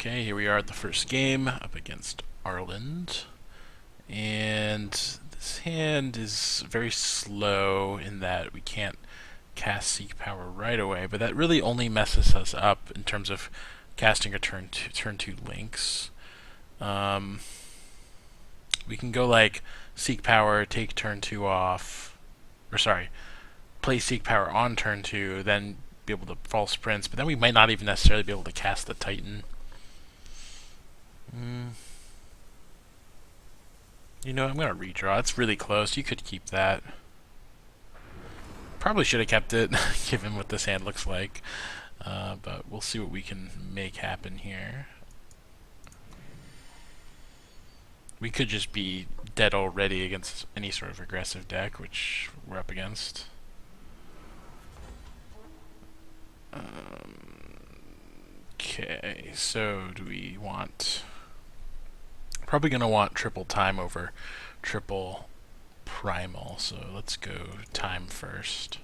Okay, here we are at the first game up against Arland. And this hand is very slow in that we can't cast Seek Power right away, but that really only messes us up in terms of casting a turn two links. We can go like Seek Power, take turn 2 off, or sorry, play Seek Power on turn 2, then be able to false prince, but then we might not even necessarily be able to cast the Titan. You know, I'm going to redraw. It's really close. You could keep that. Probably should have kept it, given what this hand looks like. But we'll see what we can make happen here. We could just be dead already against any sort of aggressive deck, which we're up against. Okay, so do we want... Probably going to want triple time over triple primal, so let's go time first.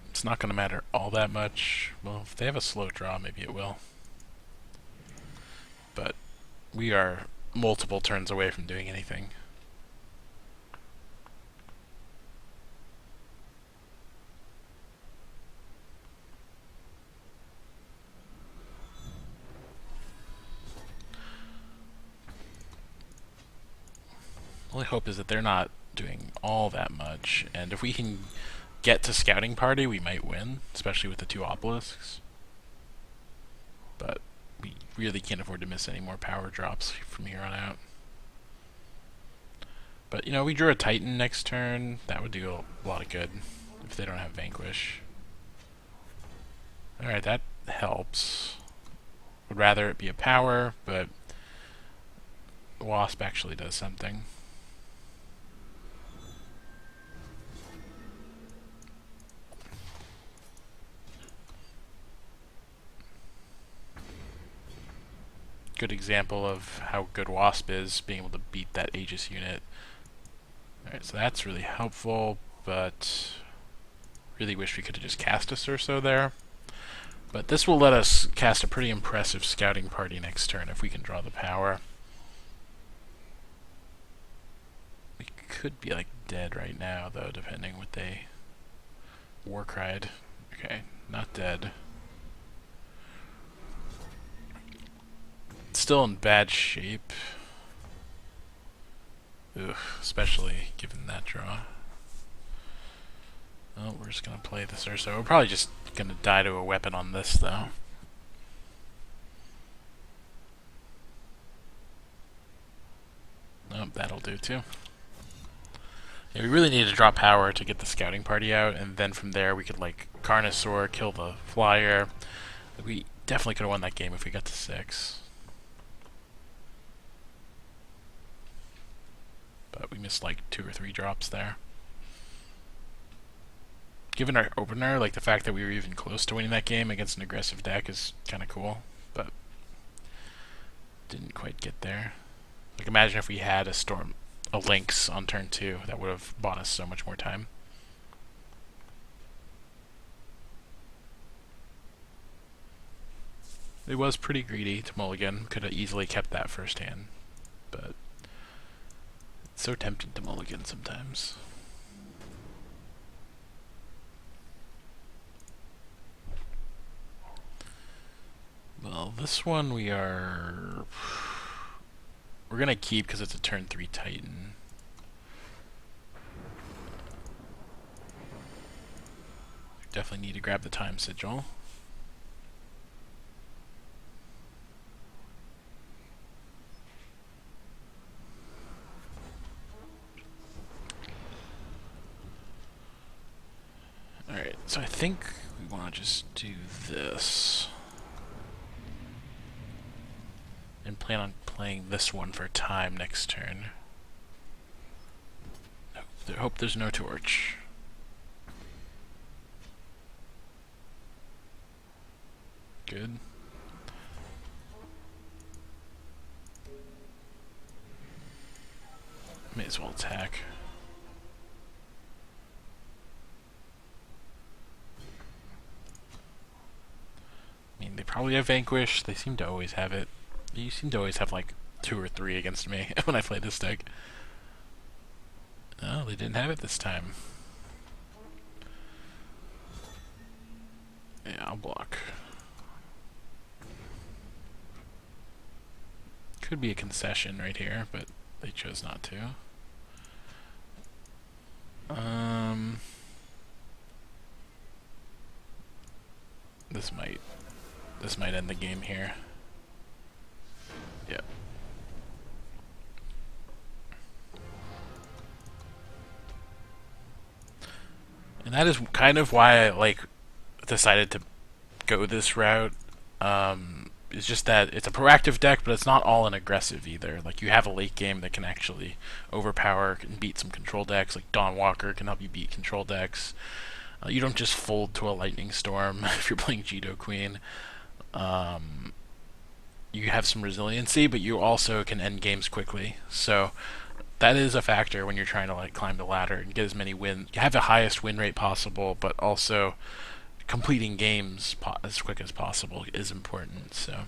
It's not going to matter all that much. Well, if they have a slow draw, maybe it will. But we are multiple turns away from doing anything. Only hope is that they're not doing all that much, and if we can get to scouting party, we might win, especially with the 2 obelisks. But we really can't afford to miss any more power drops from here on out. But, you know, we drew a Titan next turn. That would do a lot of good if they don't have Vanquish. Alright, that helps. Would rather it be a power, but Wasp actually does something. Good example of how good Wasp is, being able to beat that Aegis unit. Alright, so that's really helpful, but really wish we could have just cast a Cerso there. But this will let us cast a pretty impressive scouting party next turn if we can draw the power. We could be like dead right now though, depending what they Warcried. Okay, not dead. Still in bad shape. Ugh, especially given that draw. Oh, we're just gonna play the Cerso. We're probably just gonna die to a weapon on this, though. Oh, that'll do too. Yeah, we really need to draw power to get the scouting party out, and then from there we could, like, Carnosaur, kill the flyer. We definitely could have won that game if we got to 6. But we missed, like, 2 or 3 drops there. Given our opener, like, the fact that we were even close to winning that game against an aggressive deck is kind of cool, but didn't quite get there. Like, imagine if we had a Lynx on turn 2. That would have bought us so much more time. It was pretty greedy to mulligan. Could have easily kept that first hand, but it's so tempting to mulligan sometimes. Well, this one we're gonna keep because it's a turn 3 Titan. Definitely need to grab the time sigil. Alright, so I think we want to just do this. And plan on playing this one for time next turn. Hope there's no torch. Good. May as well attack. Probably a Vanquish. They seem to always have it. You seem to always have like 2 or 3 against me when I play this deck. Oh, they didn't have it this time. Yeah, I'll block. Could be a concession right here, but they chose not to. This might end the game here. Yep. And that is kind of why I decided to go this route. It's just that it's a proactive deck, but it's not all in aggressive either. Like, you have a late game that can actually overpower and beat some control decks. Like Dawn Walker can help you beat control decks. You don't just fold to a Lightning Storm if you're playing Jido Queen. You have some resiliency, but you also can end games quickly. So that is a factor when you're trying to climb the ladder and get as many wins. You have the highest win rate possible, but also completing games as quick as possible is important. So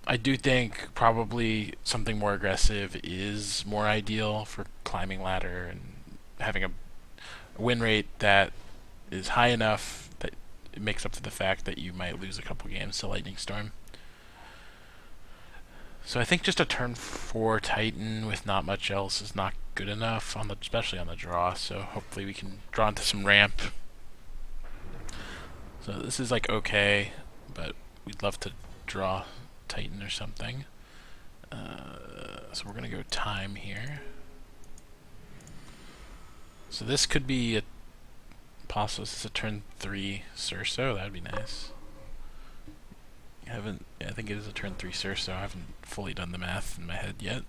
I do think probably something more aggressive is more ideal for climbing ladder and having a win rate that is high enough that it makes up for the fact that you might lose a couple games to Lightning Storm. So I think just a turn 4 Titan with not much else is not good enough, especially on the draw. So hopefully we can draw into some ramp. So this is okay, but we'd love to draw Titan or something. So we're gonna go time here. So this could be a possible. This is a turn 3 Cerso. That'd be nice. I think it is a turn 3 Cerso. I haven't fully done the math in my head yet.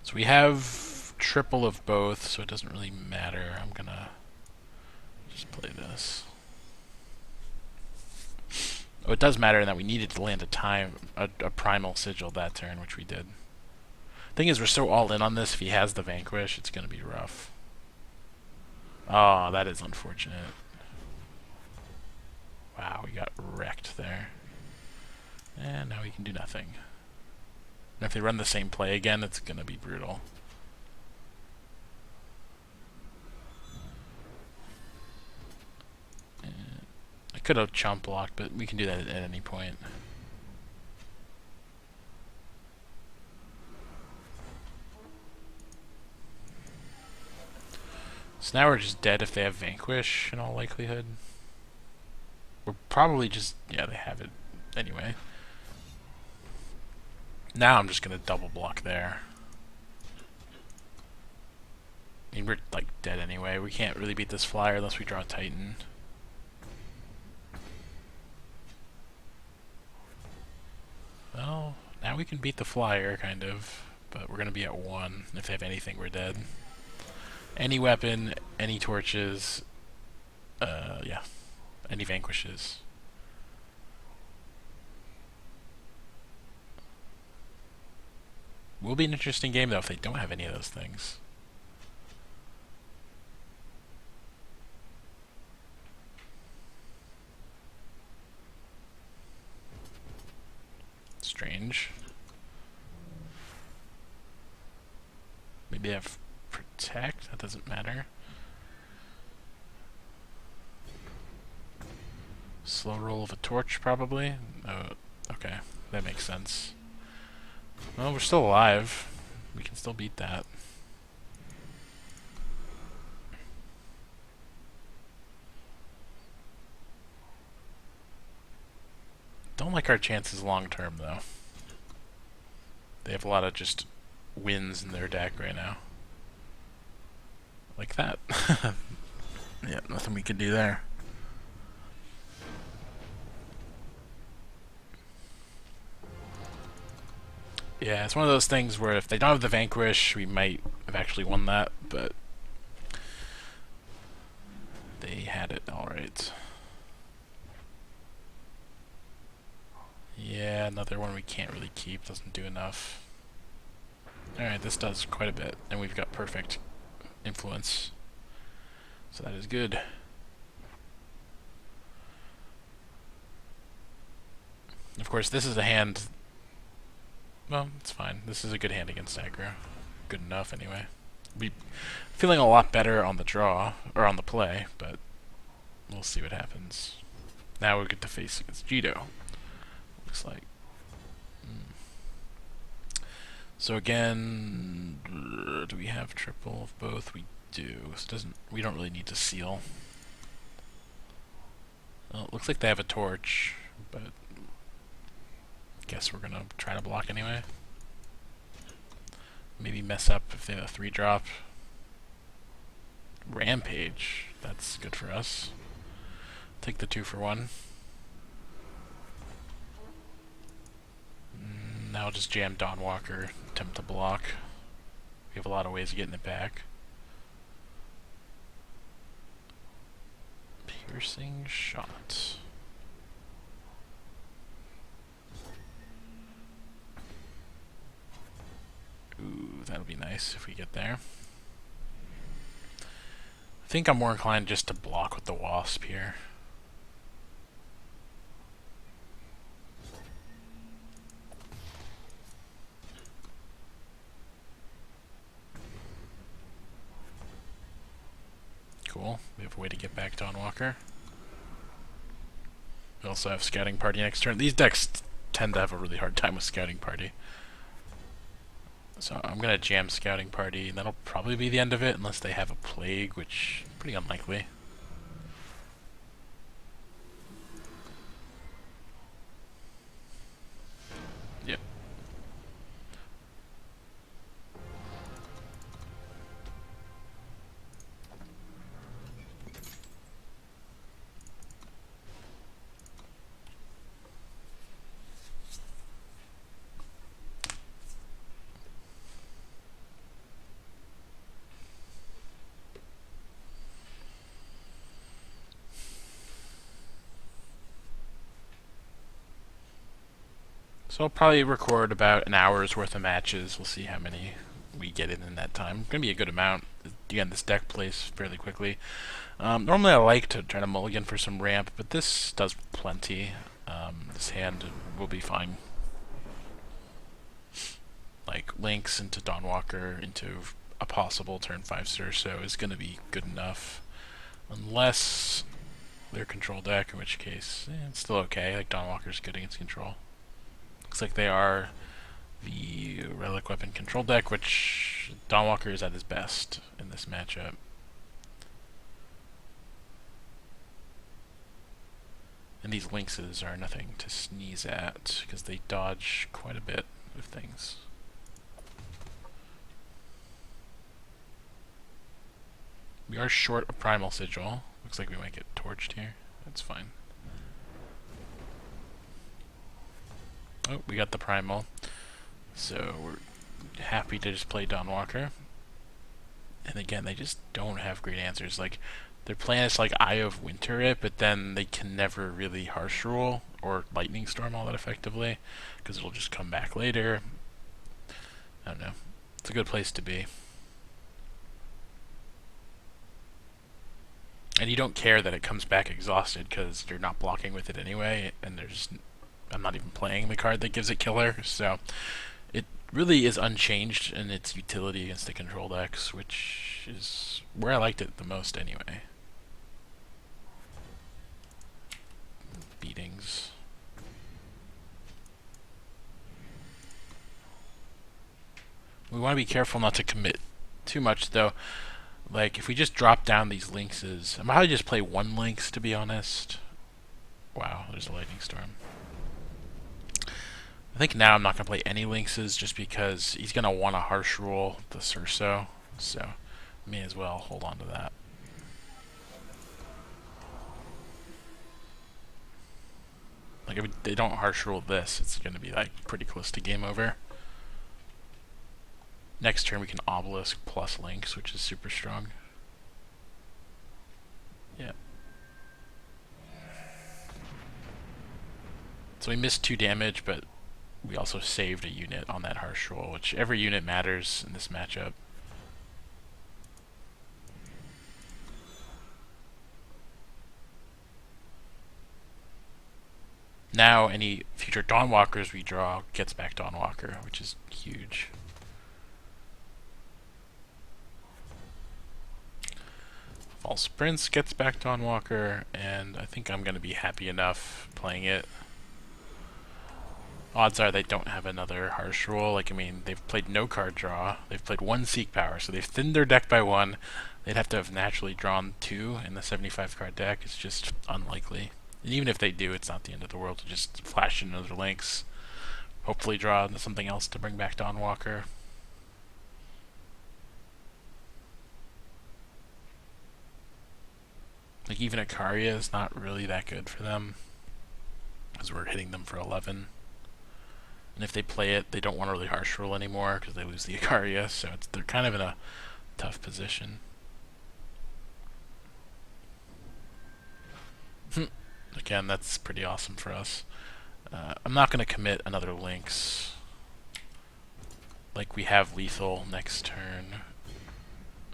So we have triple of both, so it doesn't really matter. I'm gonna just play this. Oh, it does matter in that we needed to land a primal sigil that turn, which we did. Thing is, we're so all in on this. If he has the Vanquish, it's gonna be rough. Oh, that is unfortunate. Wow, we got wrecked there. And now we can do nothing. And if they run the same play again, it's gonna be brutal. I could have chump blocked, but we can do that at any point. So now we're just dead if they have Vanquish, in all likelihood. We're probably just... yeah, they have it anyway. Now I'm just going to double block there. I mean, we're dead anyway. We can't really beat this flyer unless we draw a Titan. Well, now we can beat the flyer, kind of. But we're going to be at 1. If they have anything, we're dead. Any weapon, any torches, yeah, any Vanquishes. Will be an interesting game, though, if they don't have any of those things. Strange. Maybe they have Protect? That doesn't matter. Slow roll of a torch, probably? Oh, okay. That makes sense. Well, we're still alive. We can still beat that. Don't like our chances long term, though. They have a lot of just wins in their deck right now. Like that. Yeah, nothing we can do there. Yeah, it's one of those things where if they don't have the Vanquish, we might have actually won that, but they had it alright. Yeah, another one we can't really keep, doesn't do enough. Alright, this does quite a bit, and we've got perfect influence. So that is good. Of course, this is a hand. Well, it's fine. This is a good hand against aggro. Good enough, anyway. Be feeling a lot better on the draw, or on the play, but we'll see what happens. Now we get to face against Jito. Looks like. So again, do we have triple of both? We do. So we don't really need to seal. Well, it looks like they have a torch, but guess we're gonna try to block anyway. Maybe mess up if they have a 3-drop. Rampage. That's good for us. Take the 2 for 1. Now I'll just jam Dawnwalker, attempt to block. We have a lot of ways of getting it back. Piercing shot. Ooh, that'll be nice if we get there. I think I'm more inclined just to block with the Wasp here. Cool. We have a way to get back Dawnwalker. We also have Scouting Party next turn. These decks tend to have a really hard time with Scouting Party. So I'm going to jam Scouting Party, and that'll probably be the end of it, unless they have a Plague, which is pretty unlikely. Yep. So I'll probably record about an hour's worth of matches. We'll see how many we get in that time. Gonna be a good amount. Again, this deck plays fairly quickly. Normally I like to try to mulligan for some ramp, but this does plenty. This hand will be fine. Like, links into Dawnwalker into a possible turn 5 Cerso is gonna be good enough. Unless their control deck, in which case, it's still okay. Like, Dawnwalker's good against control. Looks like they are the Relic Weapon control deck, which Dawnwalker is at his best in this matchup. And these Lynxes are nothing to sneeze at, because they dodge quite a bit of things. We are short a Primal Sigil. Looks like we might get torched here. That's fine. Oh, we got the Primal. So we're happy to just play Dawnwalker. And again, they just don't have great answers. Like, their plan is like Eye of Winter it, but then they can never really Harsh Rule or Lightning Storm all that effectively, because it'll just come back later. I don't know. It's a good place to be. And you don't care that it comes back exhausted, because you're not blocking with it anyway, and I'm not even playing the card that gives it killer, so it really is unchanged in its utility against the control decks, which is where I liked it the most anyway. Beatings. We want to be careful not to commit too much, though. Like, if we just drop down these Lynxes, I might probably just play one Lynx, to be honest. Wow, there's a Lightning Storm. I think now I'm not going to play any Lynxes, just because he's going to want to Harsh Rule the Cerso, so may as well hold on to that. Like, if they don't Harsh Rule this, it's going to be like pretty close to game over. Next turn we can Obelisk plus Lynx, which is super strong. Yeah. So we missed 2 damage, but we also saved a unit on that Harsh Rule, which every unit matters in this matchup. now any future Dawnwalkers we draw gets back Dawnwalker, which is huge. False Prince gets back Dawnwalker, and I think I'm going to be happy enough playing it. Odds are they don't have another harsh rule. Like, I mean, they've played no card draw. They've played one Seek Power, so they've thinned their deck by one. They'd have to have naturally drawn two in the 75 card deck. It's just unlikely. And even if they do, it's not the end of the world to just flash in another links. Hopefully draw something else to bring back Dawnwalker. Like, even Ikaria is not really that good for them, as we're hitting them for 11. And if they play it, they don't want a really harsh rule anymore because they lose the Ikaria, so they're kind of in a tough position. Again, that's pretty awesome for us. I'm not going to commit another Lynx. Like, we have lethal next turn.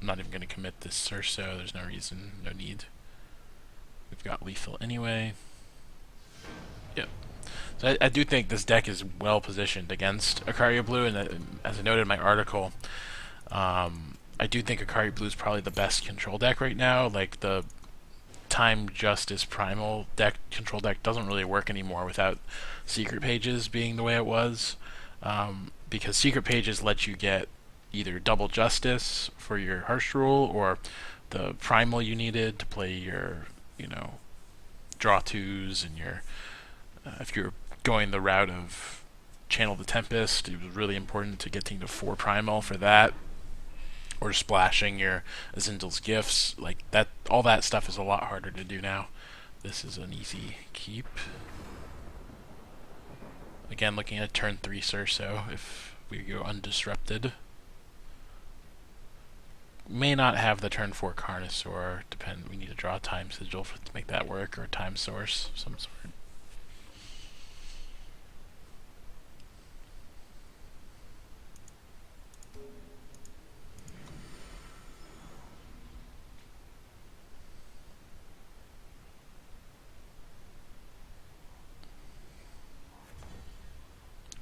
I'm not even going to commit this Cerso. There's no reason, no need. We've got lethal anyway. Yep. So I do think this deck is well positioned against Ikaria Blue, and as I noted in my article, I do think Ikaria Blue is probably the best control deck right now. Like, the Time Justice Primal deck, control deck, doesn't really work anymore without Secret Pages being the way it was, because Secret Pages let you get either double Justice for your Harsh Rule, or the Primal you needed to play your, you know, draw twos, and your if you're going the route of Channel the Tempest, it was really important to getting to 4 Primal for that, or splashing your Azindel's Gifts. Like, that, all that stuff is a lot harder to do now. This is an easy keep. Again, looking at turn 3 Cerso, if we go undisrupted. May not have the turn 4 Carnosaur, we need to draw a Time Sigil to make that work, or a Time Source of some sort.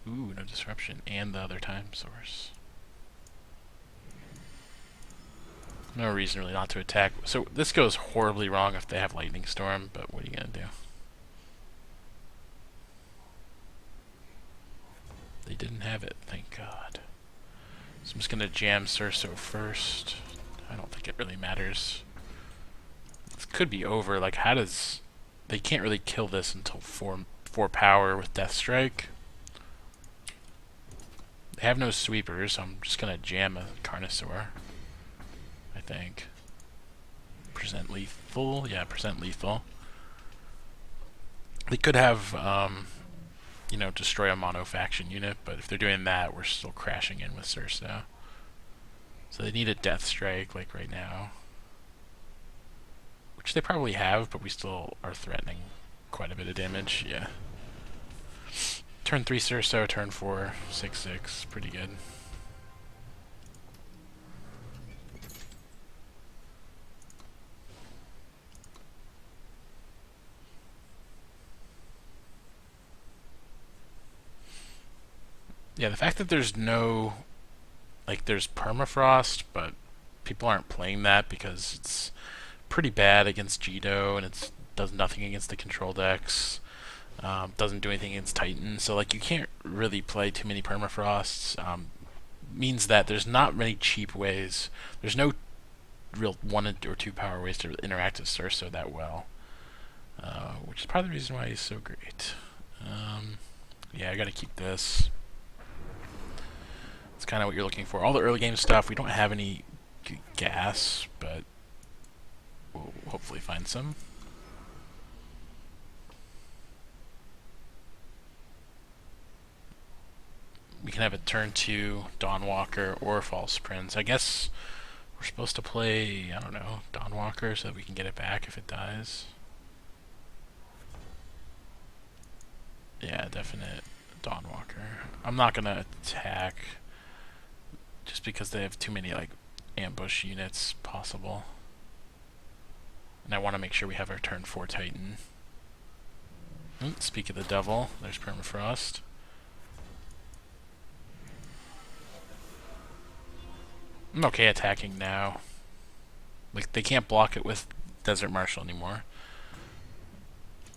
Ooh, no disruption, and the other Time Source. No reason really not to attack. So this goes horribly wrong if they have Lightning Storm, but what are you gonna do? They didn't have it, thank God. So I'm just gonna jam Cerso first. I don't think it really matters. This could be over. Like, how does... They can't really kill this until 4 power with Death Strike. They have no sweepers, so I'm just gonna jam a Carnosaur, I think. Present lethal? Yeah, present lethal. They could have, you know, destroy a mono faction unit, but if they're doing that, we're still crashing in with Cerso. So they need a Death Strike, like right now. Which they probably have, but we still are threatening quite a bit of damage, yeah. Turn 3 Cerso, turn 4 6/6, pretty good. Yeah, the fact that there's no, like, there's permafrost, but people aren't playing that because it's pretty bad against Jido, and it does nothing against the control decks. Doesn't do anything against Titan, so like you can't really play too many permafrosts. Means that there's not many cheap ways. There's no real 1 or 2 power ways to interact with Cerso that well, which is part of the reason why he's so great. Yeah, I gotta keep this. It's kind of what you're looking for. All the early game stuff, we don't have any gas, but we'll hopefully find some. We can have a turn 2 Dawnwalker or False Prince. I guess we're supposed to play, I don't know, Dawnwalker so that we can get it back if it dies. Yeah, definite Dawnwalker. I'm not gonna attack just because they have too many like ambush units possible. And I want to make sure we have our turn 4 Titan. Speak of the devil, there's permafrost. I'm okay attacking now. Like, they can't block it with Desert Marshal anymore.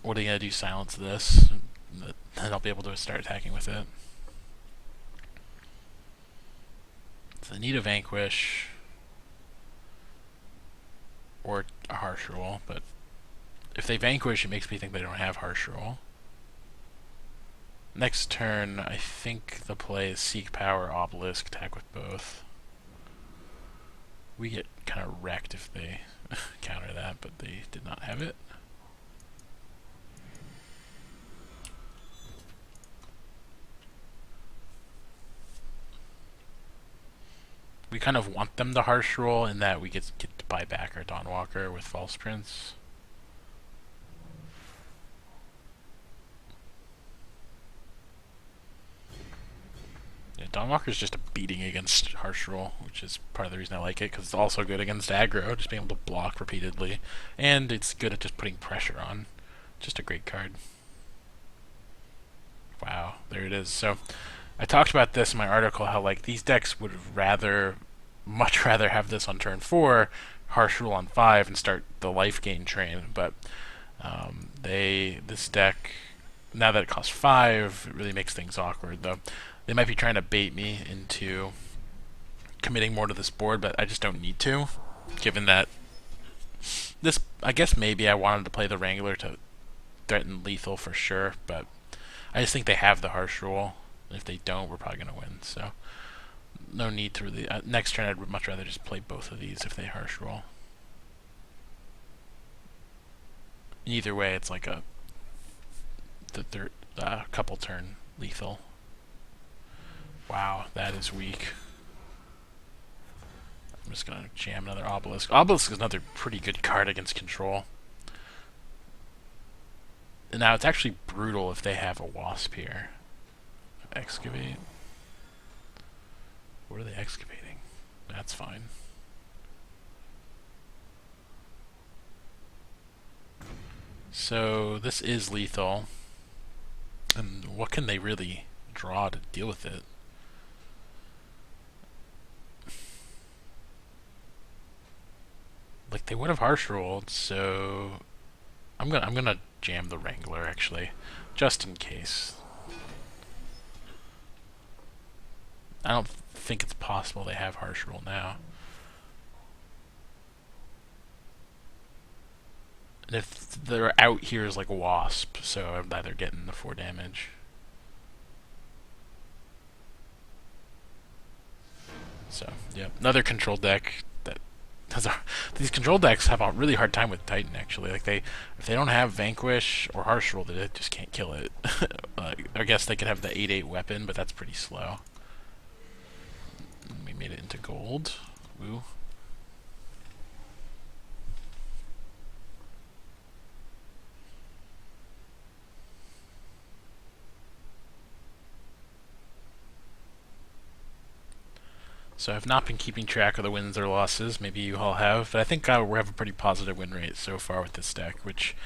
What are they gonna do? Silence this? Then I'll be able to start attacking with it. So I need a Vanquish. Or a Harsh Rule, but if they Vanquish, it makes me think they don't have Harsh Rule. Next turn, I think the play is Seek Power, Obelisk, attack with both. We get kind of wrecked if they counter that, but they did not have it. We kind of want them to Harsh Rule in that we get to buy back our Dawnwalker with False Prince. Yeah, Dawnwalker is just a beating against Harsh Rule, which is part of the reason I like it, because it's also good against aggro, just being able to block repeatedly. And it's good at just putting pressure on. Just a great card. Wow, there it is. So, I talked about this in my article, how like these decks would much rather have this on turn 4, Harsh Rule on 5, and start the life gain train, but this deck, now that it costs 5, it really makes things awkward, though. They might be trying to bait me into committing more to this board, but I just don't need to, given that this, I guess maybe I wanted to play the Wrangler to threaten lethal for sure, but I just think they have the Harsh Rule. If they don't, we're probably going to win, so no need to really... next turn, I'd much rather just play both of these if they Harsh Rule. Either way, it's like the third couple turn lethal. Wow, that is weak. I'm just going to jam another Obelisk. Obelisk is another pretty good card against control. And now, it's actually brutal if they have a Wasp here. Excavate. What are they excavating? That's fine. So, this is lethal. And what can they really draw to deal with it? Like, they would have Harsh Ruled, so I'm gonna jam the Wrangler actually, just in case. I don't think it's possible they have Harsh Rule now. And if they're out here is like a Wasp, so I'm either getting the 4 damage. So, yeah, another control deck that these control decks have a really hard time with Titan, actually. Like, if they don't have Vanquish or Harsh Rule, they just can't kill it. I guess they could have the 8/8 weapon, but that's pretty slow. We made it into gold. Woo. So I've not been keeping track of the wins or losses. Maybe you all have, but I think we have a pretty positive win rate so far with this deck, which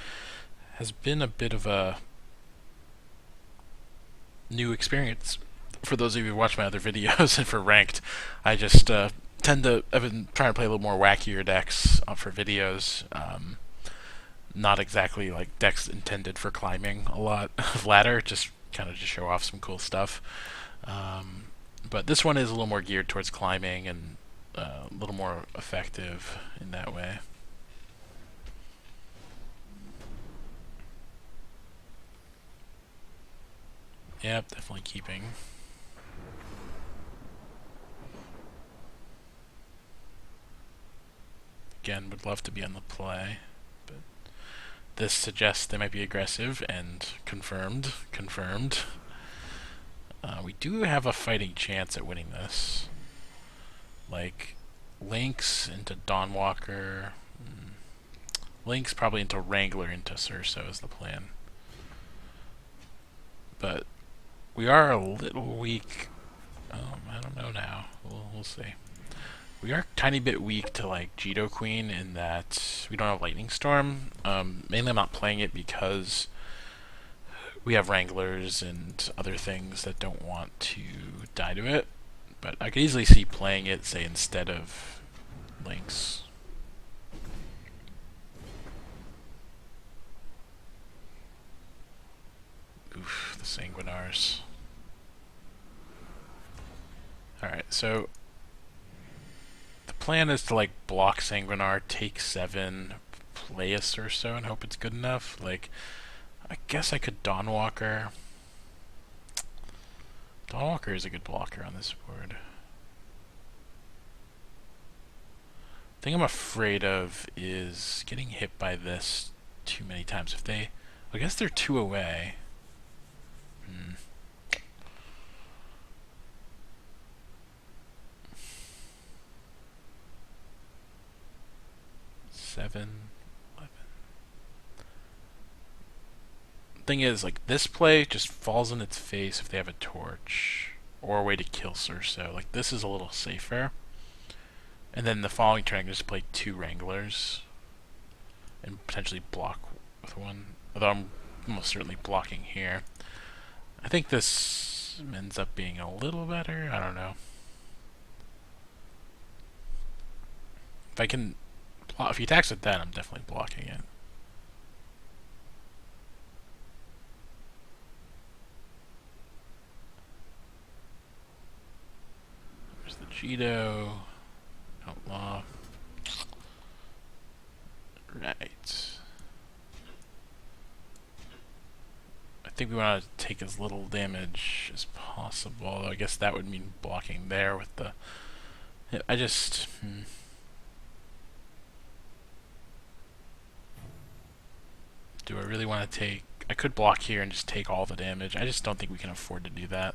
has been a bit of a new experience for those of you who watch my other videos. And for ranked, I just I've been trying to play a little more wackier decks for videos. Not exactly like decks intended for climbing a lot of ladder, just kind of show off some cool stuff. But this one is a little more geared towards climbing and a little more effective in that way. Yep, definitely keeping. Again, would love to be on the play, but this suggests they might be aggressive, and confirmed. We do have a fighting chance at winning this. Like, Lynx into Dawnwalker. Lynx probably into Wrangler into Cerso is the plan. But we are a little weak. I don't know now. We'll see. We are a tiny bit weak to like Jito Queen in that we don't have Lightning Storm. Mainly I'm not playing it because we have Wranglers and other things that don't want to die to it. But I could easily see playing it, say, instead of Lynx. Oof, the Sanguinars. Alright, so the plan is to, like, block Sanguinar, take 7, play a Cerso, and hope it's good enough. Like, I guess I could Dawnwalker. Dawnwalker is a good blocker on this board. The thing I'm afraid of is getting hit by this too many times. If they... I guess they're 2 away. 7, 11. Thing is, like, this play just falls in its face if they have a torch or a way to kill Cerso. Like, this is a little safer. And then the following turn I can just play 2 Wranglers and potentially block with 1. Although I'm almost certainly blocking here. I think this ends up being a little better. I don't know. If I can... If he attacks with that, I'm definitely blocking it. There's the Jito. Outlaw. Right. I think we want to take as little damage as possible, although I guess that would mean blocking there with the... I just... Do I really want to take... I could block here and just take all the damage. I just don't think we can afford to do that.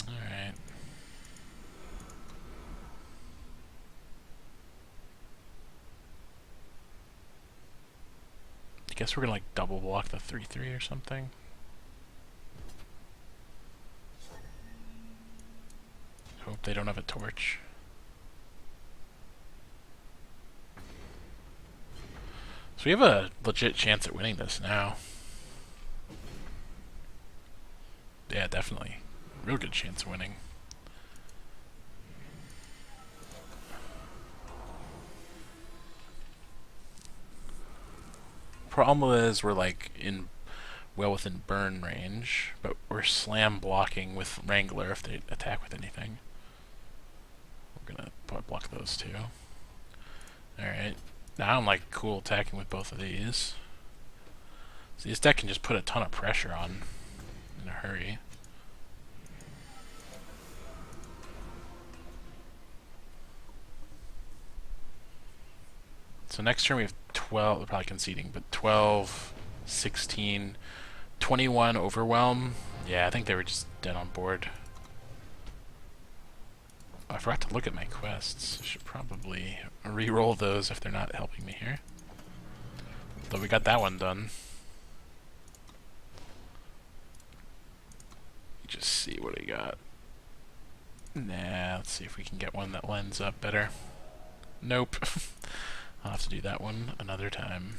Alright. I guess we're gonna, like, double block the 3/3 or something. Hope they don't have a torch. So we have a legit chance at winning this now. Yeah, definitely. Real good chance of winning. Problem is we're, like, in well within burn range, but we're slam blocking with Wrangler if they attack with anything. We're gonna block those 2. Alright. Now I'm, like, cool attacking with both of these. So this deck can just put a ton of pressure on in a hurry. So next turn we have 12, they're probably conceding, but 12, 16, 21 Overwhelm. Yeah, I think they were just dead on board. I forgot to look at my quests. I should probably re-roll those if they're not helping me here. Though we got that one done. Just see what I got. Nah, let's see if we can get one that lines up better. Nope. I'll have to do that one another time.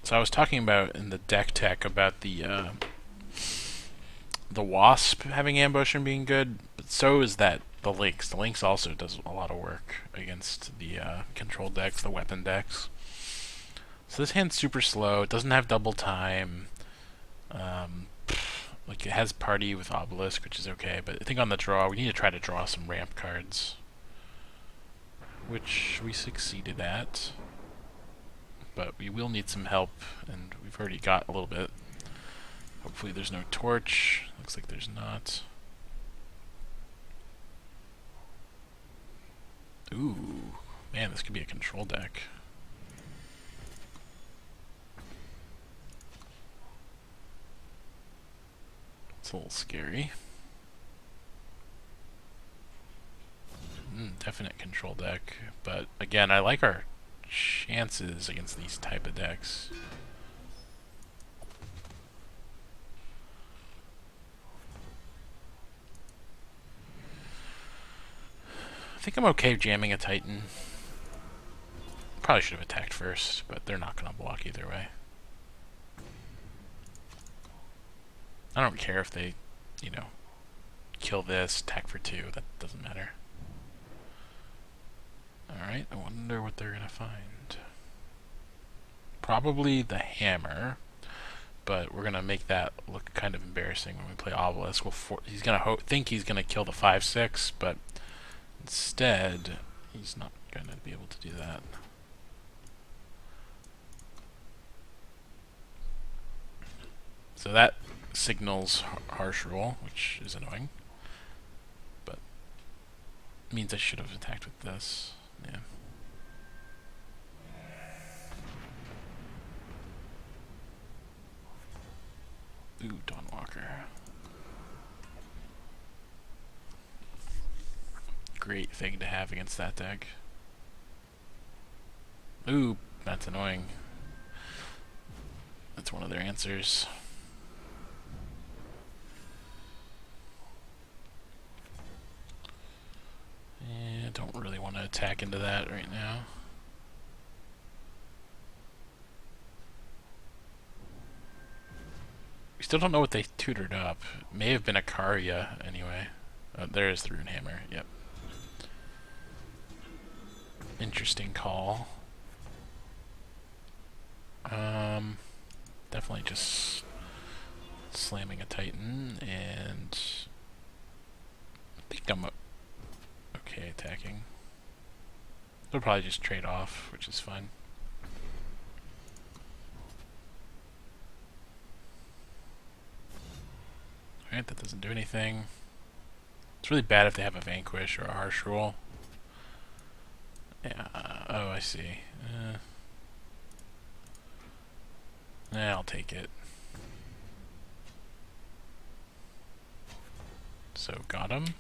So I was talking about in the deck tech about the Wasp having ambush and being good, but so is that the Lynx. The Lynx also does a lot of work against the control decks, the weapon decks. So this hand's super slow. It doesn't have double time. Like, it has party with Obelisk, which is okay, but I think on the draw, we need to try to draw some ramp cards, which we succeeded at. But we will need some help, and we've already got a little bit. Hopefully there's no torch. Looks like there's not. Ooh, man, this could be a control deck. It's a little scary. Definite control deck, but again, I like our chances against these type of decks. I think I'm okay jamming a Titan. Probably should have attacked first, but they're not going to block either way. I don't care if they, you know, kill this, attack for 2, that doesn't matter. Alright, I wonder what they're going to find. Probably the hammer, but we're going to make that look kind of embarrassing when we play Obelisk. He's going to think he's going to kill the 5/6, but instead, he's not going to be able to do that. So that signals harsh roll, which is annoying, but means I should have attacked with this. Yeah. Ooh, Dawnwalker. Great thing to have against that deck. Ooh, that's annoying. That's one of their answers. Yeah, don't really want to attack into that right now. We still don't know what they tutored up. It may have been a Karya anyway. There is the Runehammer, yep. Interesting call. Definitely just slamming a Titan, and I think I'm okay attacking. They'll probably just trade off, which is fine. Alright, that doesn't do anything. It's really bad if they have a Vanquish or a Harsh Roll. Yeah, oh, I see. I'll take it. So, got him.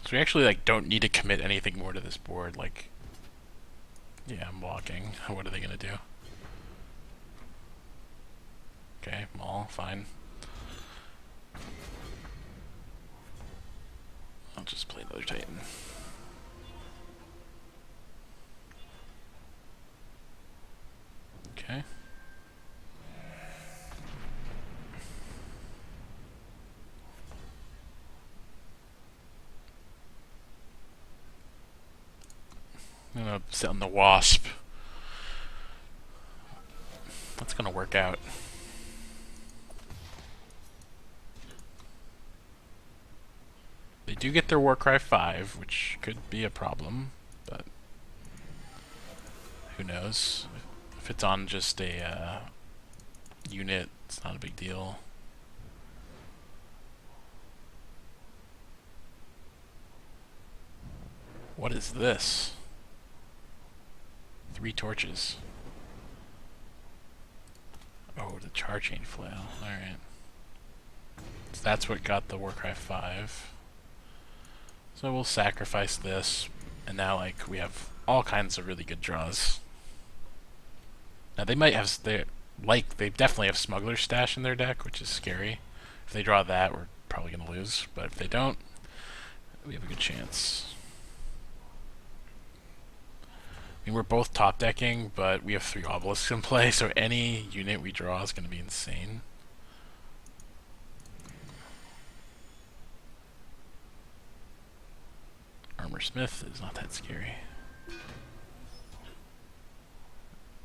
So we actually don't need to commit anything more to this board. Yeah, I'm blocking. What are they gonna do? Okay, Maul, fine. I'll just play another Titan. Okay. I'm gonna sit on the Wasp. That's gonna work out. They do get their Warcry 5, which could be a problem, but who knows? If it's on just a unit, it's not a big deal. What is this? 3 torches. Oh, the Charchain Flail. Alright. So that's what got the Warcry 5. So we'll sacrifice this, and now we have all kinds of really good draws. Now they might have they definitely have Smuggler's Stash in their deck, which is scary. If they draw that, we're probably gonna lose. But if they don't, we have a good chance. I mean, we're both top decking, but we have 3 obelisks in play, so any unit we draw is gonna be insane. Armor Smith is not that scary.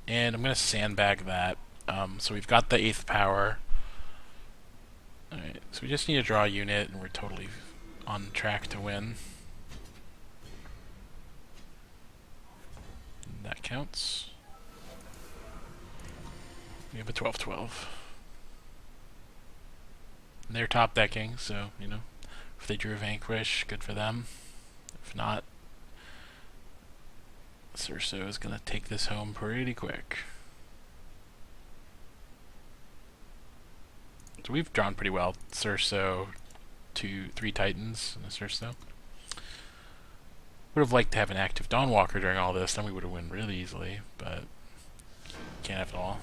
And I'm going to sandbag that. So we've got the 8th power. Alright, so we just need to draw a unit, and we're totally on track to win. And that counts. We have a 12/12. And they're top decking, so, if they drew a Vanquish, good for them. If not, Cerso is going to take this home pretty quick. So we've drawn pretty well. Cerso, 3 Titans, and a Cerso. Would have liked to have an active Dawnwalker during all this, then we would have won really easily, but can't have it all.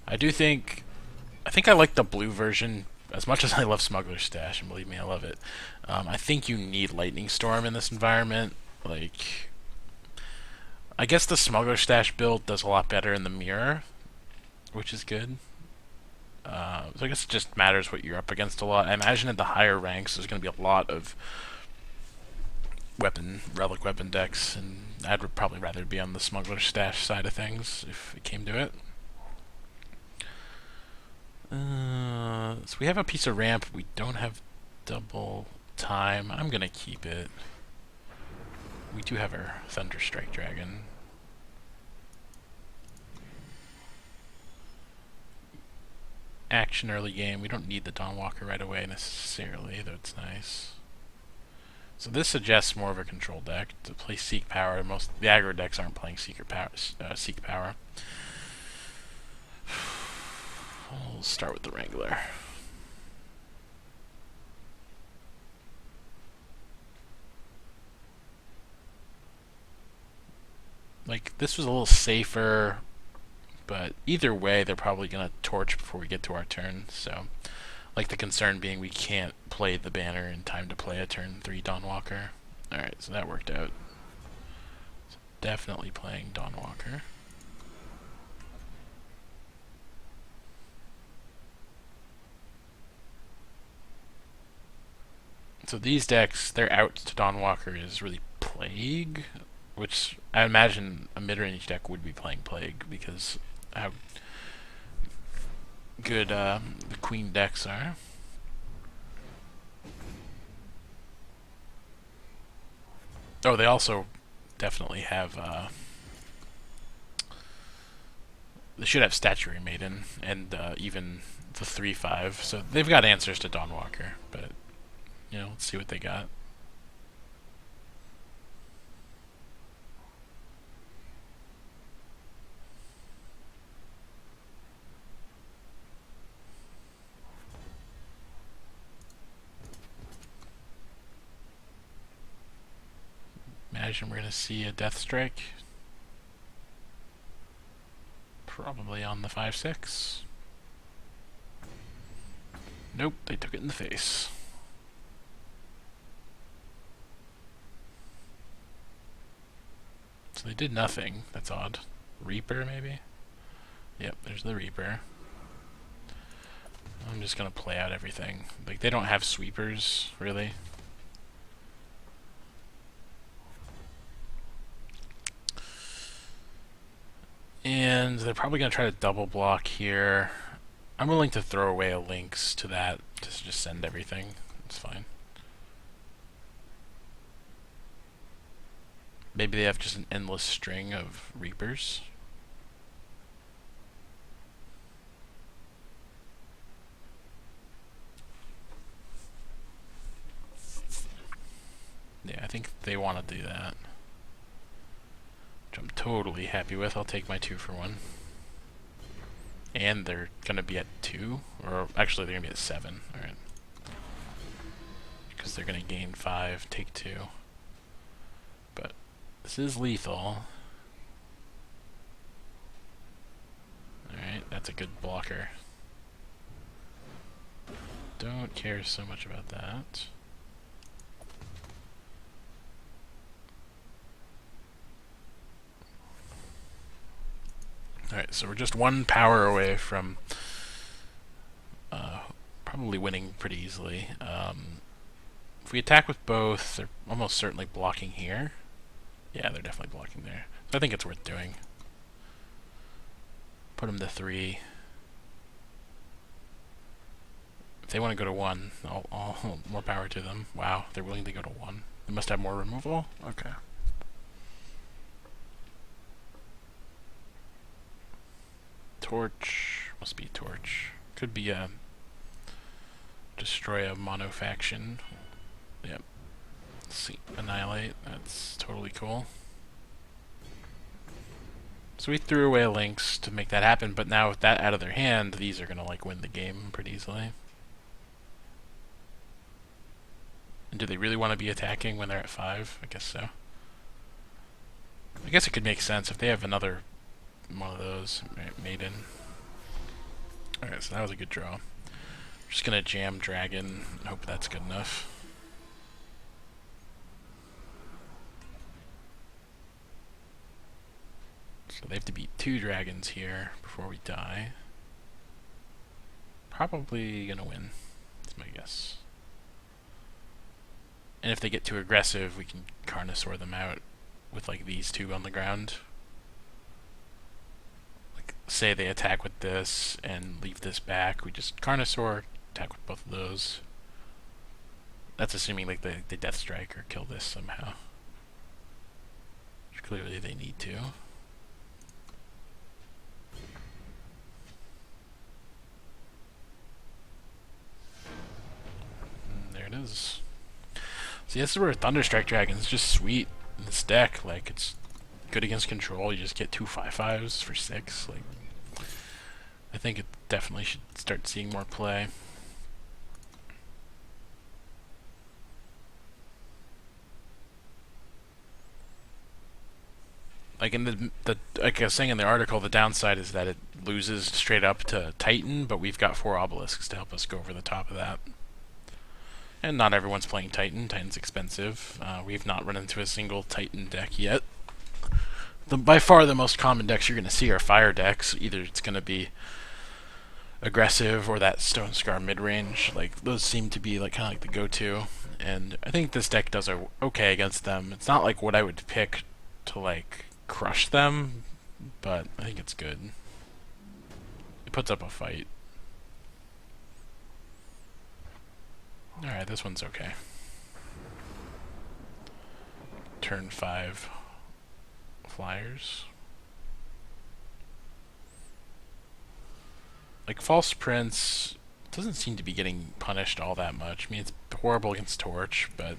I think I like the blue version as much as I love Smuggler's Stash, and believe me, I love it. I think you need Lightning Storm in this environment. Like, I guess the Smuggler's Stash build does a lot better in the mirror, which is good. So I guess it just matters what you're up against a lot. I imagine at the higher ranks there's going to be a lot of relic weapon decks, and I'd probably rather be on the Smuggler's Stash side of things if it came to it. So we have a piece of ramp. We don't have double time. I'm gonna keep it. We do have our Thunderstrike Dragon. Action early game. We don't need the Dawnwalker right away necessarily, though it's nice. So this suggests more of a control deck to play Seek Power. Most the aggro decks aren't playing Seek Power. We'll start with the Wrangler. Like, this was a little safer, but either way, they're probably going to torch before we get to our turn, so... Like, the concern being we can't play the banner in time to play a turn 3 Dawnwalker. Alright, so that worked out. So definitely playing Dawnwalker. So these decks, their out to Dawnwalker is really Plague, which I imagine a mid-range deck would be playing Plague because how good the Queen decks are. Oh, they also definitely have they should have Statuary Maiden and even the 3/5, so they've got answers to Dawnwalker, but you know, let's see what they got. Imagine we're going to see a Deathstrike. Probably on the 5/6. Nope, they took it in the face. So they did nothing. That's odd. Reaper, maybe? Yep, there's the Reaper. I'm just going to play out everything. Like, they don't have sweepers, really. And they're probably going to try to double block here. I'm willing to throw away a Lynx to that, just send everything. It's fine. Maybe they have just an endless string of Reapers. Yeah, I think they want to do that. Which I'm totally happy with. I'll take my 2 for 1. And they're going to be at 2. Or actually, they're going to be at 7. Alright. Because they're going to gain 5, take 2. But this is lethal. Alright, that's a good blocker. Don't care so much about that. Alright, so we're just 1 power away from probably winning pretty easily. If we attack with both, they're almost certainly blocking here. Yeah, they're definitely blocking there. So I think it's worth doing. Put them to 3. If they want to go to 1, all more power to them. Wow, they're willing to go to 1. They must have more removal? Okay. Torch. Must be Torch. Could be a destroy a mono faction. Yep. Let's see. Annihilate. That's totally cool. So we threw away a Lynx to make that happen, but now with that out of their hand, these are going to like win the game pretty easily. And do they really want to be attacking when they're at 5? I guess so. I guess it could make sense if they have another one of those. Maiden. Alright, so that was a good draw. We're just going to jam Dragon and hope that's good enough. So they have to beat 2 dragons here before we die. Probably gonna win, that's my guess. And if they get too aggressive, we can Carnosaur them out with like these 2 on the ground. Like, say they attack with this and leave this back, we just Carnosaur, attack with both of those. That's assuming like they Death Strike or kill this somehow. Which clearly they need to. There it is. See, this is where Thunderstrike Dragon is just sweet in this deck. Like, it's good against control. You just get 2 5/5s for 6. Like, I think it definitely should start seeing more play. Like in the like I was saying in the article, the downside is that it loses straight up to Titan, but we've got 4 obelisks to help us go over the top of that. And not everyone's playing Titan. Titan's expensive. We've not run into a single Titan deck yet. By far the most common decks you're going to see are fire decks. Either it's going to be aggressive or that Stone Scar mid-range. Like, those seem to be like kind of like the go-to. And I think this deck does okay against them. It's not like what I would pick to like crush them, but I think it's good. It puts up a fight. Alright, this one's okay. Turn 5 flyers. Like, False Prince doesn't seem to be getting punished all that much. I mean, it's horrible against Torch, but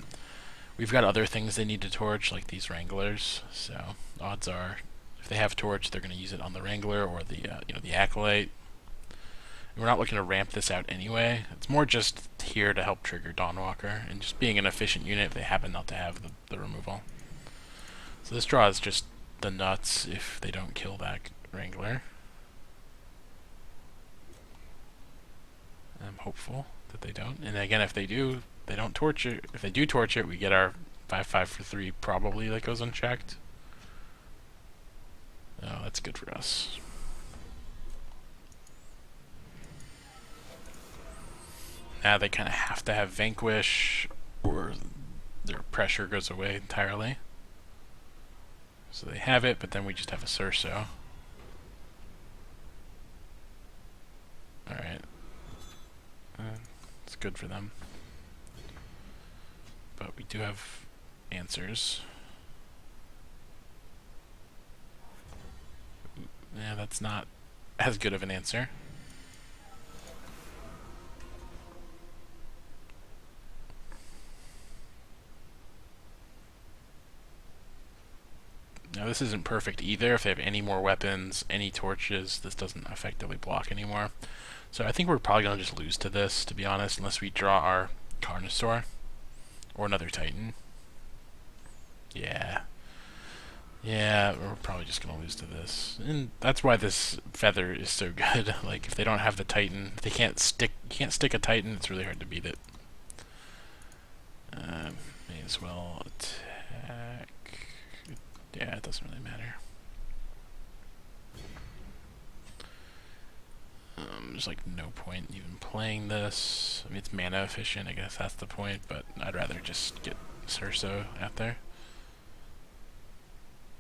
we've got other things they need to torch, like these Wranglers. So odds are, if they have Torch, they're going to use it on the Wrangler or the the Acolyte. And we're not looking to ramp this out anyway. It's more just here to help trigger Dawnwalker and just being an efficient unit if they happen not to have the removal. So this draw is just the nuts if they don't kill that Wrangler. I'm hopeful that they don't. And again, if they do, they don't torch it. If they do torch it, we get our 5/5 for 3 probably that goes unchecked. Oh, that's good for us. Now they kind of have to have Vanquish or their pressure goes away entirely. So they have it, but then we just have a Cerso. Alright. It's good for them. But we do have answers. Yeah, that's not as good of an answer. Now this isn't perfect either. If they have any more weapons, any torches, this doesn't effectively block anymore. So I think we're probably going to just lose to this, to be honest, unless we draw our Carnosaur or another Titan. Yeah. Yeah, we're probably just going to lose to this. And that's why this feather is so good. Like, if they don't have the Titan, if they can't stick a Titan, it's really hard to beat it. May as well attack. Yeah, it doesn't really matter. There's like no point even playing this. I mean, it's mana efficient, I guess that's the point, but I'd rather just get Cerso out there.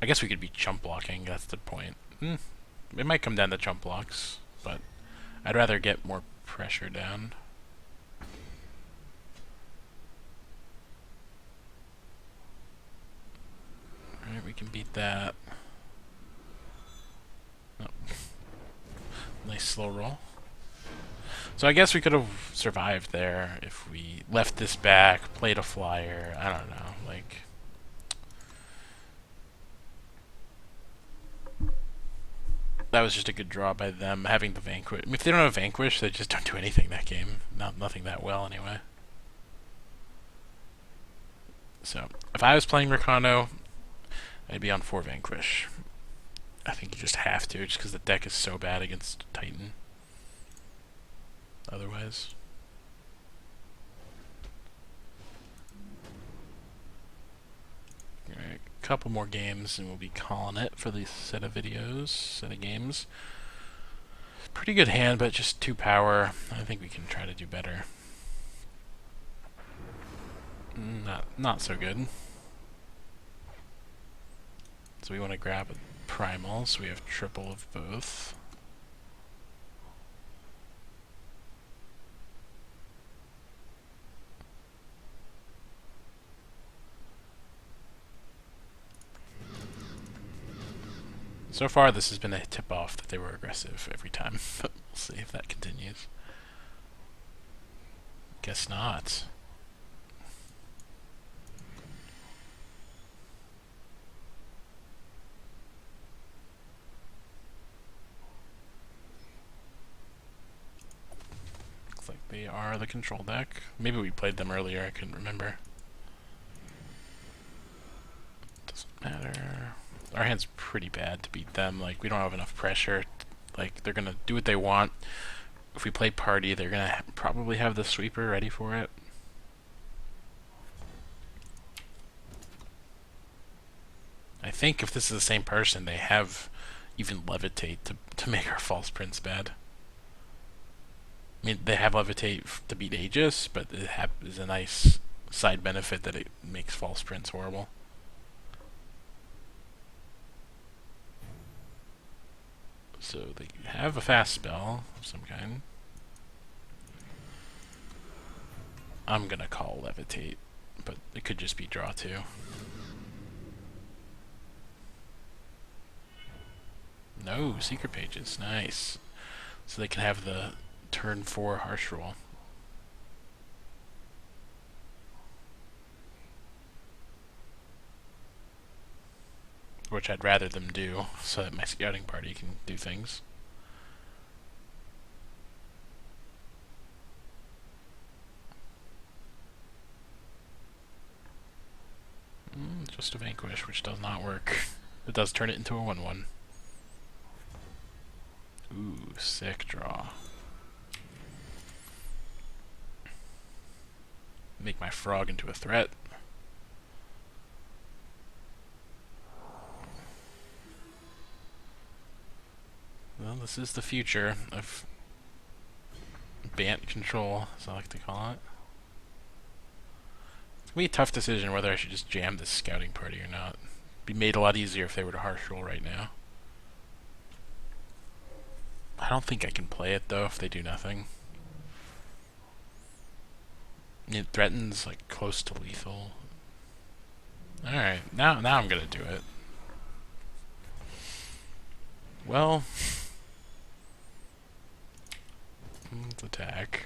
I guess we could be chump blocking, that's the point. It might come down to chump blocks, but I'd rather get more pressure down. Alright, we can beat that. Oh. Nice slow roll. So I guess we could have survived there if we left this back, played a flyer, I don't know, like... that was just a good draw by them having the Vanquish. I mean, if they don't have Vanquish, they just don't do anything that game. Nothing that well, anyway. So, if I was playing Rakano, I'd be on 4 Vanquish. I think you just have to, just because the deck is so bad against Titan. Otherwise. Alright, a couple more games and we'll be calling it for this set of games. Pretty good hand, but just 2 power. I think we can try to do better. Not so good. So we want to grab a primal, so we have triple of both. So far, this has been a tip-off that they were aggressive every time, but we'll see if that continues. Guess not. Looks like they are the control deck. Maybe we played them earlier, I couldn't remember. Doesn't matter. Our hand's pretty bad to beat them. Like, we don't have enough pressure. Like, they're gonna do what they want. If we play party, they're gonna probably have the sweeper ready for it. I think if this is the same person, they have even levitate to make our false prince bad. I mean, they have levitate to beat Aegis, but it is a nice side benefit that it makes false prince horrible. So they have a fast spell of some kind. I'm gonna call levitate, but it could just be draw 2. No, secret pages, nice. So they can have the turn 4 harsh roll. Which I'd rather them do, so that my scouting party can do things. Just a Vanquish, which does not work. It does turn it into a 1/1. Ooh, sick draw. Make my frog into a threat. Well, this is the future of Bant control, as I like to call it. It's gonna be a tough decision whether I should just jam this scouting party or not. It'd be made a lot easier if they were to harsh roll right now. I don't think I can play it though if they do nothing. It threatens like close to lethal. Alright, now I'm gonna do it. Well, let's attack.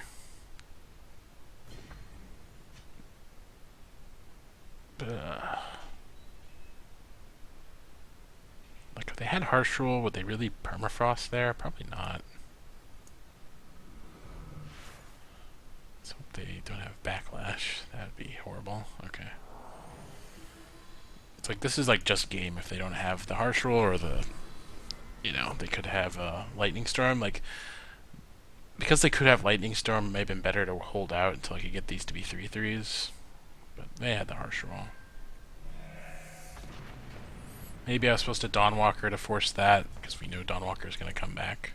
Like, if they had harsh roll, would they really permafrost there? Probably not. Let's hope they don't have backlash. That'd be horrible. Okay. It's like, this is like just game if they don't have the harsh roll or the, you know, they could have a lightning storm. Like, because they could have lightning storm, it may have been better to hold out until I could get these to be 3/3s. But they had the harsh roll. Maybe I was supposed to Dawnwalker to force that, because we know Dawnwalker is going to come back.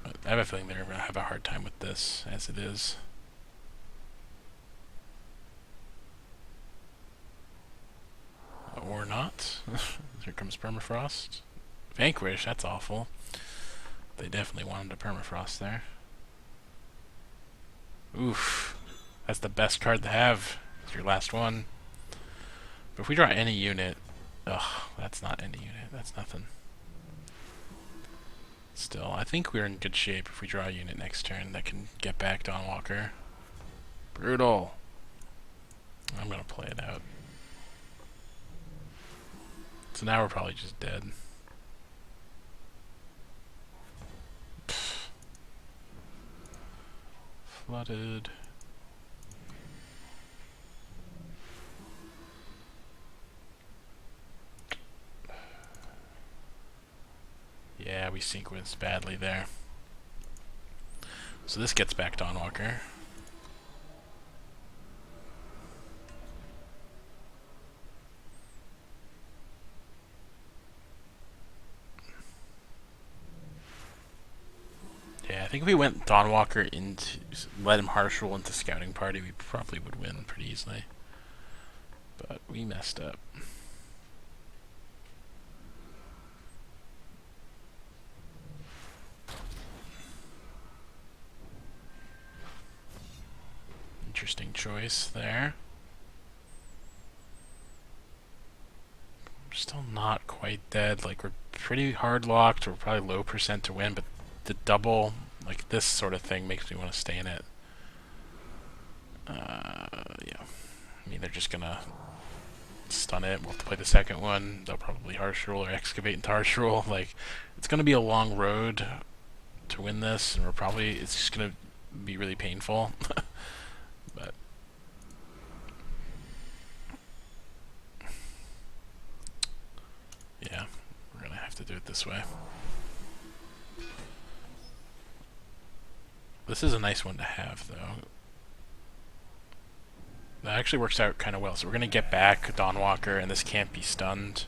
But I have a feeling they're going to have a hard time with this, as it is. Or not. Here comes Permafrost. Vanquish, that's awful. They definitely wanted to Permafrost there. Oof. That's the best card to have. It's your last one. But if we draw any unit... Ugh, that's not any unit. That's nothing. Still, I think we're in good shape if we draw a unit next turn that can get back Dawnwalker. Brutal. I'm gonna play it out. So now we're probably just dead. Flooded. Yeah, we sequenced badly there. So this gets back Dawnwalker. Yeah, I think if we went Dawnwalker into, let him harsh roll into Scouting Party, we probably would win pretty easily. But we messed up. Interesting choice there. We're still not quite dead. Like, we're pretty hard locked. We're probably low percent to win, but the double, like this sort of thing, makes me want to stay in it. Yeah. I mean, they're just gonna stun it. We'll have to play the second one. They'll probably harsh roll or excavate into harsh roll. Like, it's gonna be a long road to win this, and it's just gonna be really painful. But yeah, we're gonna have to do it this way. This is a nice one to have, though. That actually works out kind of well. So we're gonna get back Dawnwalker, and this can't be stunned.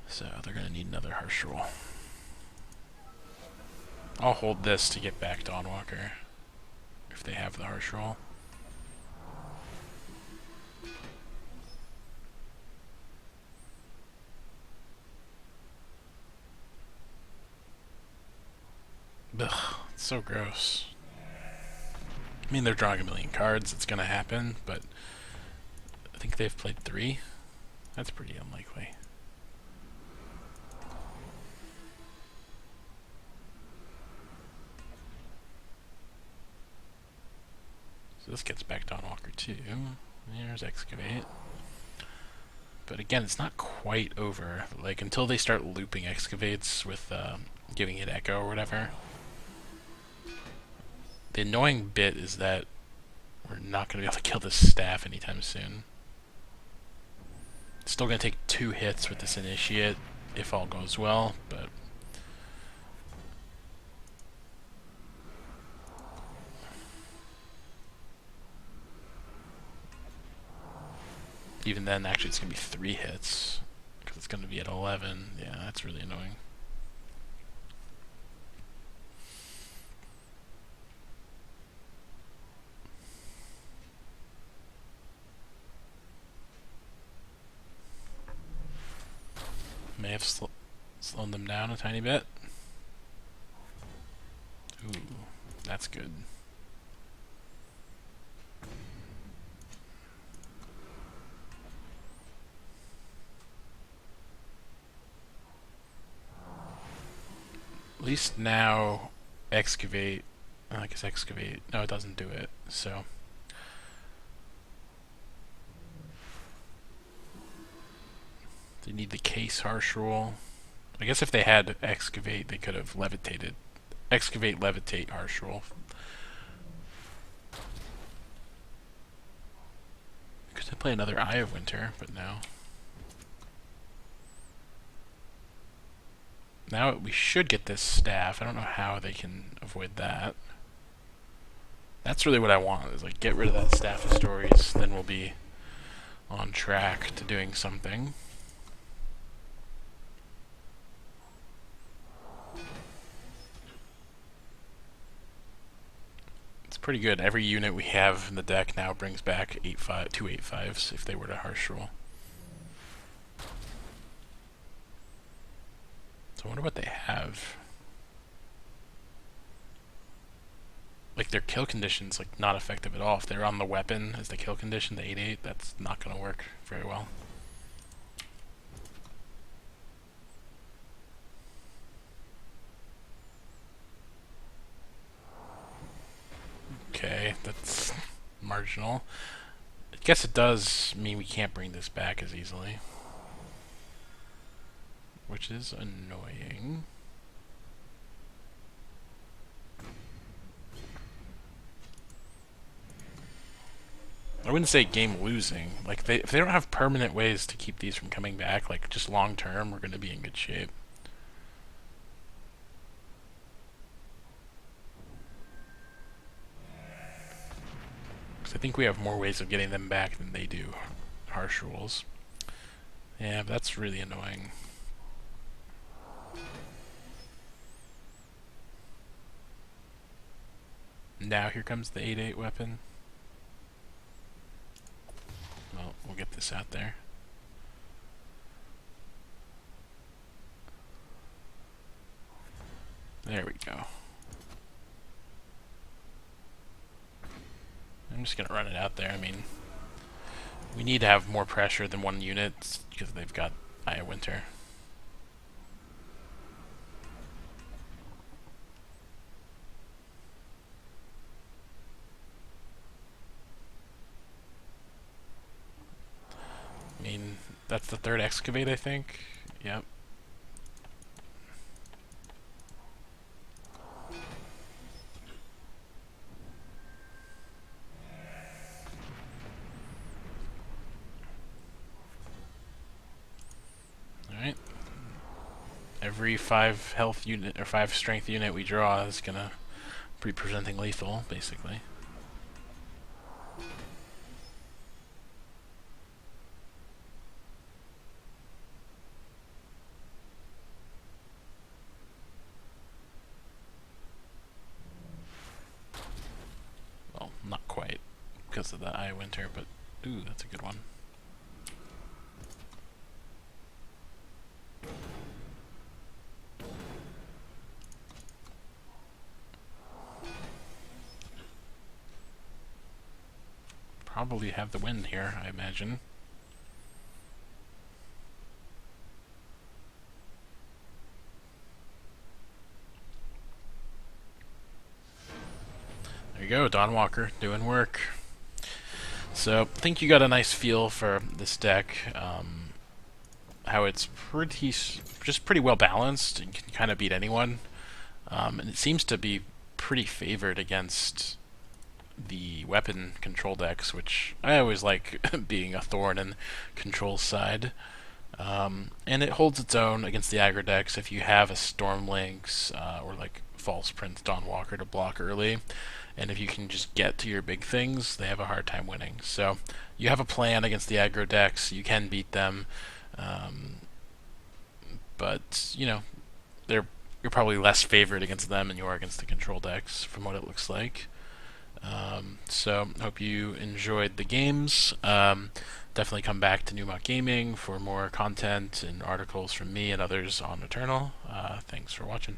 So they're gonna need another harsh roll. I'll hold this to get back Dawnwalker if they have the harsh roll. Ugh, it's so gross. I mean, they're drawing a million cards. It's gonna happen, but I think they've played 3. That's pretty unlikely. So this gets back Dawnwalker too. There's Excavate. But again, it's not quite over. Like, until they start looping Excavates with giving it Echo or whatever. The annoying bit is that we're not going to be able to kill this staff anytime soon. It's still going to take 2 hits with this Initiate, if all goes well, but... even then, actually, it's going to be 3 hits, because it's going to be at 11. Yeah, that's really annoying. May have slowed them down a tiny bit. Ooh, that's good. At least now, Excavate. I guess Excavate. No, it doesn't do it. So. They need the case harsh roll. I guess if they had Excavate, they could have levitated. Excavate, levitate, harsh roll. Could they play another Eye of Winter, but no. Now we should get this staff. I don't know how they can avoid that. That's really what I want, is like get rid of that Staff of Stories, then we'll be on track to doing something. It's pretty good. Every unit we have in the deck now brings back 2 8/5s if they were to harsh roll. So I wonder what they have. Like, their kill condition's like not effective at all. If they're on the weapon as the kill condition, the 8/8, that's not going to work very well. Okay, that's marginal. Guess it does mean we can't bring this back as easily, which is annoying. I wouldn't say game losing. Like if they don't have permanent ways to keep these from coming back, like just long term, we're going to be in good shape. Because I think we have more ways of getting them back than they do. Harsh rules. Yeah, but that's really annoying. Now here comes the 8/8 weapon. Well, we'll get this out there. There we go. I'm just going to run it out there. I mean, we need to have more pressure than one unit because they've got Aya Winter. I mean, that's the third excavate, I think. Yep. Alright. Every 5 health unit or 5 strength unit we draw is gonna be presenting lethal, basically. Well, not quite because of the Eye Winter, but ooh, that's a good one. Probably have the win here, I imagine. There you go, Dawn Walker doing work. So I think you got a nice feel for this deck. How it's pretty well balanced and can kind of beat anyone. And it seems to be pretty favored against the weapon control decks, which I always like being a thorn in control side. And it holds its own against the aggro decks if you have a Stormlinks or like False Prince Dawn Walker to block early. And if you can just get to your big things, they have a hard time winning. So you have a plan against the aggro decks. You can beat them. But, you know, you're probably less favored against them than you are against the control decks, from what it looks like. So, hope you enjoyed the games. Definitely come back to Numot Gaming for more content and articles from me and others on Eternal. Thanks for watching.